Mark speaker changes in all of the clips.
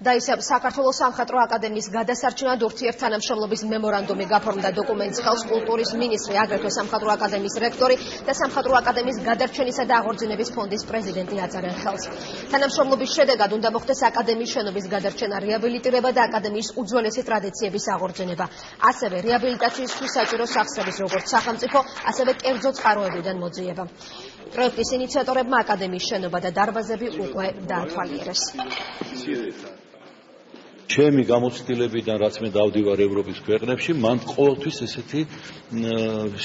Speaker 1: და ისე საქართველოს სამხატვრო აკადემიის გადასარჩენად ურთიერთთანამშრომლობის მემორანდუმი გაფორმდა. დოკუმენტს ხელს კულტურის მინისტრი, აგრეთვე სამხატვრო აკადემიის რექტორი და სამხატვრო აკადემიის გადარჩენისა და აღორძინების ფონდის პრეზიდენტი აწარენ ხელს. თანამშრომლობის შედეგად უნდა მოხდეს აკადემიის შენობის გადარჩენა, რეაბილიტირება და აკადემიის უძველესი ტრადიციების აღორძინება. ასევე რეაბილიტაციისთვის საჭირო სახსრების როგორც სახელმწიფო, ასევე კერძო წყაროებიდან მოძიება. პროექტის ინიციატორებმა აკადემიის შენობა და დარბაზები უკვე დაათვალიერეს.
Speaker 2: ჩემი გამოცდილებიდან, რაც მე დავდივარ ევროპის ქვეყნებში, მან ყოველთვის ესეთი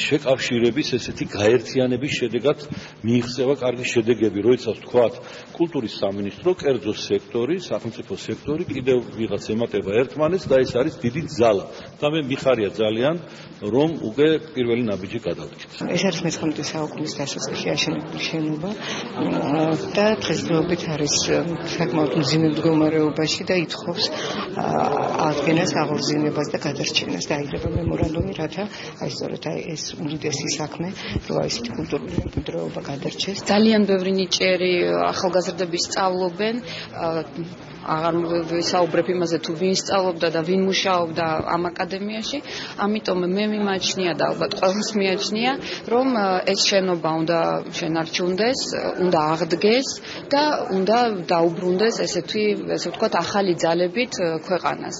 Speaker 2: შეკავშირების, ესეთი გაერთიანების შედეგად მიიღწევა კარგი შედეგები, როდესაც ვთქვათ, კულტურის სამინისტრო, კერძო სექტორი, სახელმწიფო სექტორი კიდევ ვიღაც ემატება ერთმანეთს და ეს არის დიდი ძალა. და მე მიხარია ძალიან, რომ უკვე პირველი ნაბიჯი გადავდგეთ.
Speaker 3: ეს არის 19 საუკუნის დასაწყისში აშენებული შენობა და დღესდღეობით არის საკმაოდ მძიმე მდგომარეობაში და ითხოვს აღდგენას, აღორძინებას და გადარჩენას. დაიღება მემორანდუმი, რათა აი სწორედ ეს უდიდესი საქმე, რომ ესეთი კულტურული მემკვიდრეობა გადარჩეს.
Speaker 4: ძალიან ბევრი ნიჭიერი ახალგაზრდები სწავლობენ, აღარ ვისაუბრებ იმაზე თუ ვინ სწავლობდა და ვინ მუშაობდა ამ აკადემიაში, ამიტომ მე მიმაჩნია და ალბათ ყველას მიაჩნია, რომ ეს შენობა უნდა შენარჩუნდეს, უნდა აღდგეს და უნდა დაუბრუნდეს ესე ვთქვათ ახალი ძალებით ქვეყანას.